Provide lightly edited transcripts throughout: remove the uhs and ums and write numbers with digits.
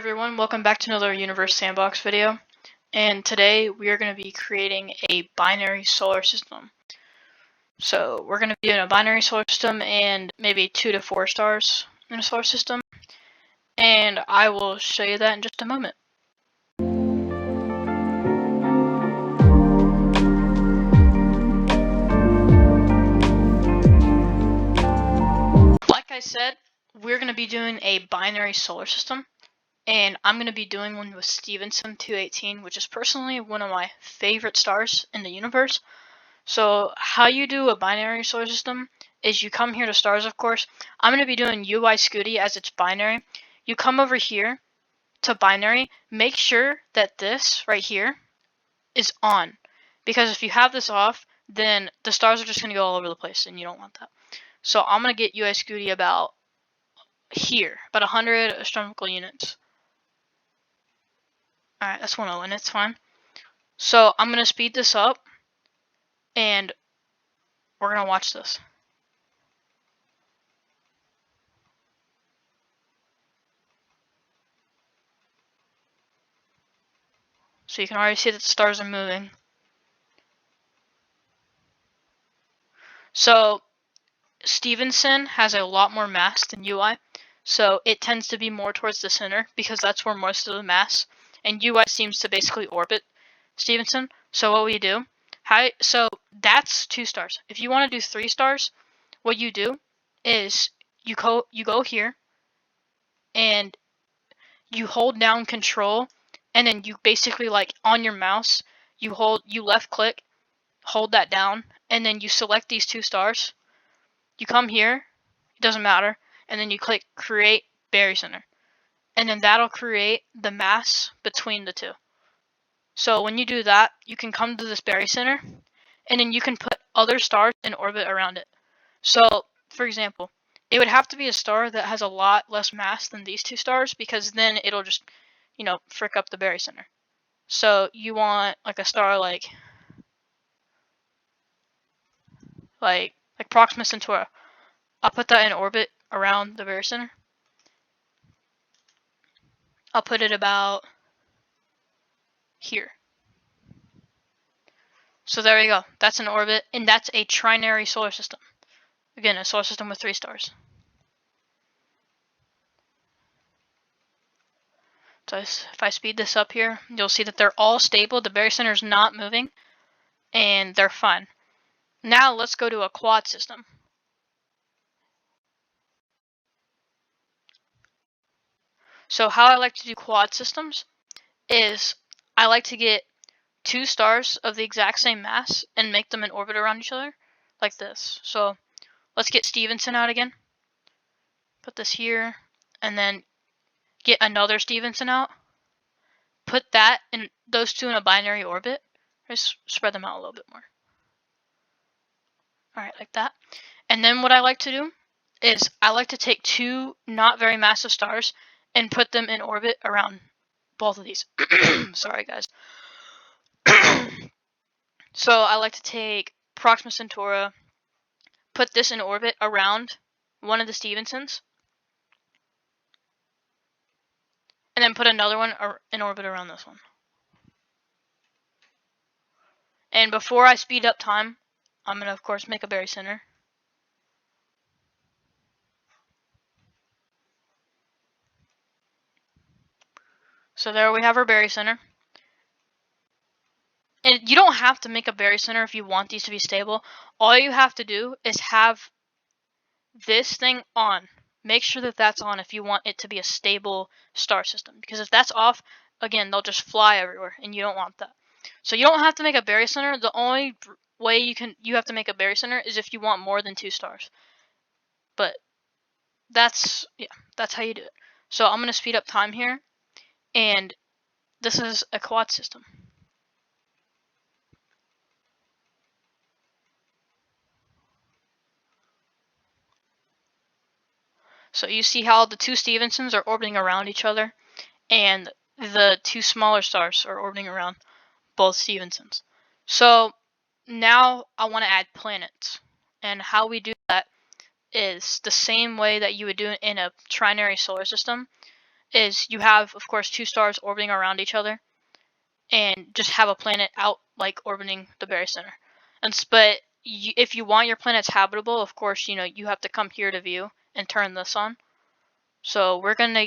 everyone, welcome back to another Universe Sandbox video, and today we are going to be creating a binary solar system. So we're going to be doing a binary solar system and maybe 2 to 4 stars in a solar system, and I will show you that in just a moment. Like I said, we're going to be doing a binary solar system. And I'm going to be doing one with Stephenson 218, which is personally one of my favorite stars in the universe. So how you do a binary solar system is you come here to stars, of course. I'm going to be doing UI Scooty as it's binary. You come over here to binary. Make sure that this right here is on. Because if you have this off, then the stars are just going to go all over the place, and you don't want that. So I'm going to get UI Scooty about here, about 100 astronomical units. Alright, that's 101, it's fine. So I'm going to speed this up, and we're going to watch this. So you can already see that the stars are moving. So Stephenson has a lot more mass than UI, so it tends to be more towards the center because that's where most of the mass, and UI seems to basically orbit Stephenson. So what we do, so that's 2 stars. If you want to do 3 stars, what you do is you go here and you hold down control, and then you basically, like, on your mouse, you left click, hold that down, and then you select these 2 stars. You come here, it doesn't matter, and then you click create barycenter, and then that'll create the mass between the 2. So when you do that, you can come to this barycenter, and then you can put other stars in orbit around it. So for example, it would have to be a star that has a lot less mass than these 2 stars, because then it'll just, frick up the barycenter. So you want like a star like Proxima Centauri. I'll put that in orbit around the barycenter. I'll put it about here. So there we go. That's an orbit, and that's a trinary solar system. Again, a solar system with 3 stars. So if I speed this up here, you'll see that they're all stable. The barycenter is not moving, and they're fine. Now let's go to a quad system. So how I like to do quad systems is I like to get 2 stars of the exact same mass and make them in orbit around each other, like this. So let's get Stephenson out again. Put this here, and then get another Stephenson out. Put that and those 2 in a binary orbit. Just spread them out a little bit more. Alright, like that. And then what I like to do is I like to take 2 not very massive stars and put them in orbit around both of these. Sorry, guys. So I like to take Proxima Centauri, put this in orbit around one of the Stephensons, and then put another one in orbit around this one. And before I speed up time, I'm going to, of course, make a barycenter. So there we have our barycenter. And you don't have to make a barycenter if you want these to be stable. All you have to do is have this thing on. Make sure that that's on if you want it to be a stable star system. Because if that's off, again, they'll just fly everywhere, and you don't want that. So you don't have to make a barycenter. The only way you have to make a barycenter is if you want more than 2 stars. But that's how you do it. So I'm going to speed up time here, and this is a quad system. So you see how the 2 Stephensons are orbiting around each other, and the 2 smaller stars are orbiting around both Stephensons. So now I want to add planets, and how we do that is the same way that you would do it in a trinary solar system, is you have, of course, 2 stars orbiting around each other, and just have a planet out, like, orbiting the very center. But if you want your planets habitable, of course, you have to come here to view and turn this on. So we're gonna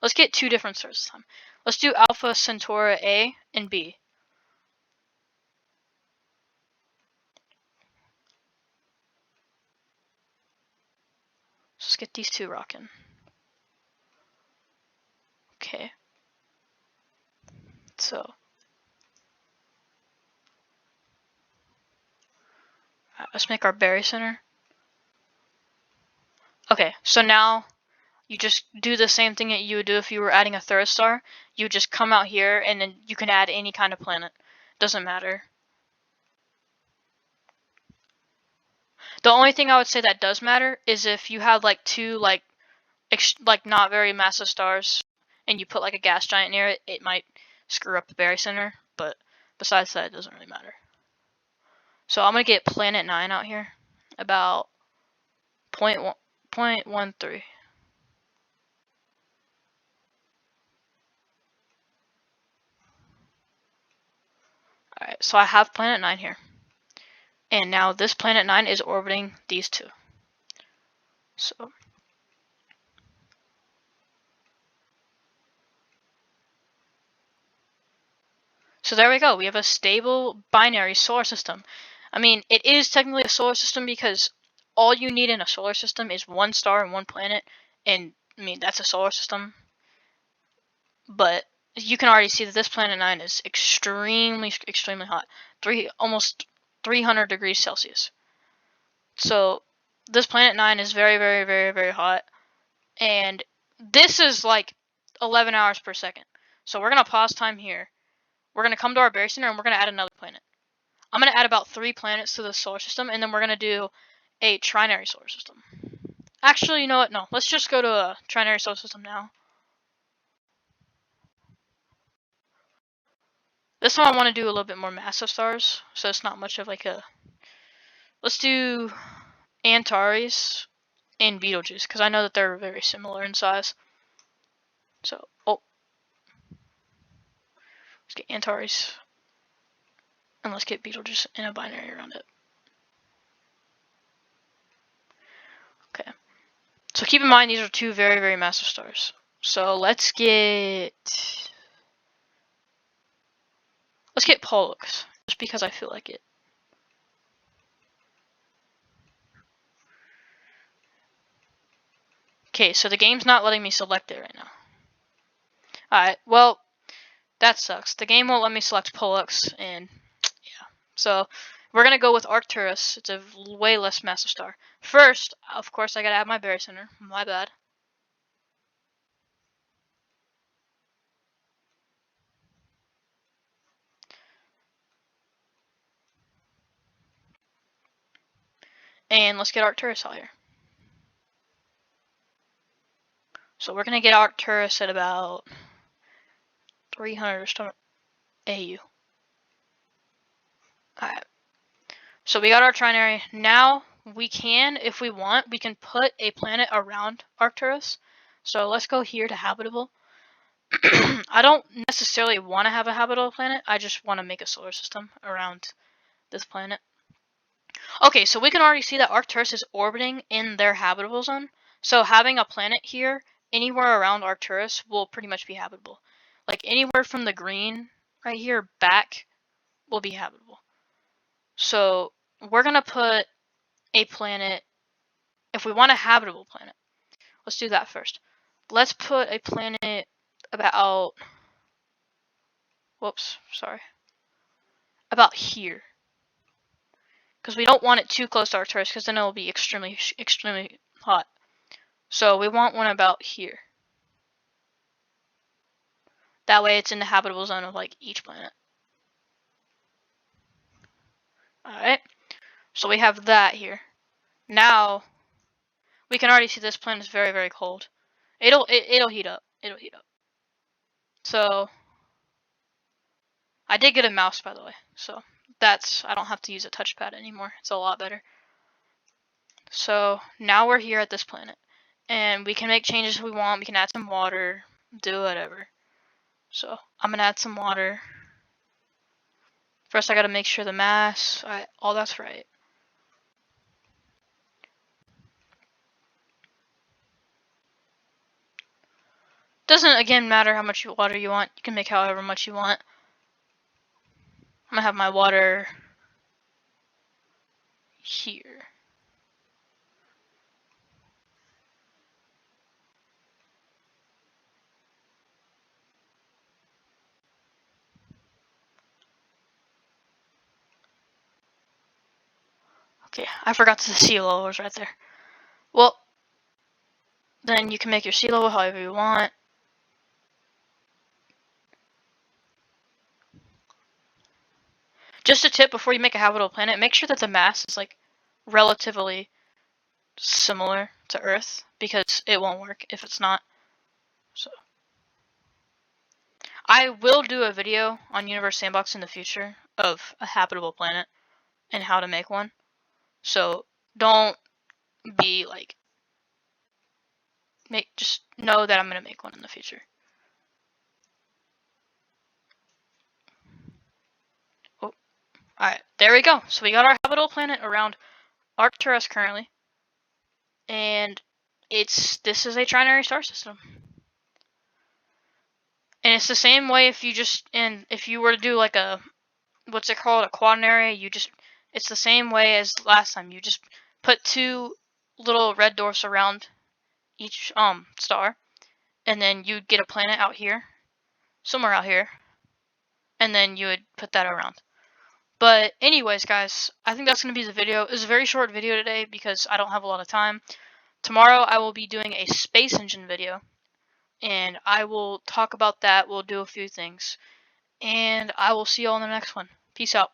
let's get 2 different stars this time. Let's do Alpha Centauri A and B. So let's get these 2 rocking. Okay. So let's make our berry center. Okay, so now you just do the same thing that you would do if you were adding a 3rd star. You would just come out here, and then you can add any kind of planet. Doesn't matter. The only thing I would say that does matter is if you have like 2 like not very massive stars, and you put like a gas giant near it, it might screw up the berry center. But besides that, it doesn't really matter. So I'm gonna get planet 9 out here, about 0.13. Alright, so I have planet 9 here. And now this planet 9 is orbiting these 2. So there we go. We have a stable binary solar system. I mean, it is technically a solar system because all you need in a solar system is 1 star and 1 planet. And, I mean, that's a solar system. But you can already see that this planet 9 is extremely, extremely hot. Almost 300 degrees Celsius. So this planet 9 is very, very, very, very hot. And this is like 11 hours per second. So we're going to pause time here. We're going to come to our berry center, and we're going to add another planet. I'm going to add about 3 planets to the solar system, and then we're going to do a trinary solar system. Actually, you know what? No, let's just go to a trinary solar system now. This one I want to do a little bit more massive stars, so it's not much of like a... Let's do Antares and Betelgeuse, because I know that they're very similar in size. So, let's get Antares, and let's get Betelgeuse in a binary around it. Okay. So keep in mind these are 2 very, very massive stars. So let's get Pollux, just because I feel like it. Okay, so the game's not letting me select it right now. Alright, well, that sucks. The game won't let me select Pollux, and yeah. So we're gonna go with Arcturus. It's a way less massive star. First, of course, I gotta add my berry center. My bad. And let's get Arcturus out here. So we're gonna get Arcturus at about 300 AU. Alright. So we got our trinary. Now we can, if we want, we can put a planet around Arcturus. So let's go here to habitable. I don't necessarily want to have a habitable planet. I just want to make a solar system around this planet. Okay, so we can already see that Arcturus is orbiting in their habitable zone. So having a planet here anywhere around Arcturus will pretty much be habitable. Like anywhere from the green right here back will be habitable. So we're going to put a planet, if we want a habitable planet, let's do that first. Let's put a planet about, about here. Because we don't want it too close to Arcturus, because then it will be extremely, extremely hot. So we want one about here. That way it's in the habitable zone of like each planet. Alright, so we have that here. Now, we can already see this planet is very, very cold. It'll heat up. It'll heat up. So, I did get a mouse, by the way. So, I don't have to use a touchpad anymore. It's a lot better. So, now we're here at this planet. and we can make changes if we want. We can add some water, do whatever. So I'm gonna add some water. First, I gotta make sure the mass, all that's right. Doesn't again matter how much water you want. You can make however much you want. I'm gonna have my water here. Okay, I forgot the sea level was right there. Well, then you can make your sea level however you want. Just a tip before you make a habitable planet, make sure that the mass is like relatively similar to Earth, because it won't work if it's not. So I will do a video on Universe Sandbox in the future of a habitable planet and how to make one. So don't be like, just know that I'm gonna make one in the future. Oh, alright, there we go. So we got our habitable planet around Arcturus currently, and this is a trinary star system. And it's the same way if you were to do like a, what's it called, a quadernary, it's the same way as last time. You just put 2 little red dwarfs around each star, and then you'd get a planet out here, somewhere out here, and then you would put that around. But anyways, guys, I think that's going to be the video. It was a very short video today because I don't have a lot of time. Tomorrow I will be doing a space engine video, and I will talk about that. We'll do a few things, and I will see you all in the next one. Peace out.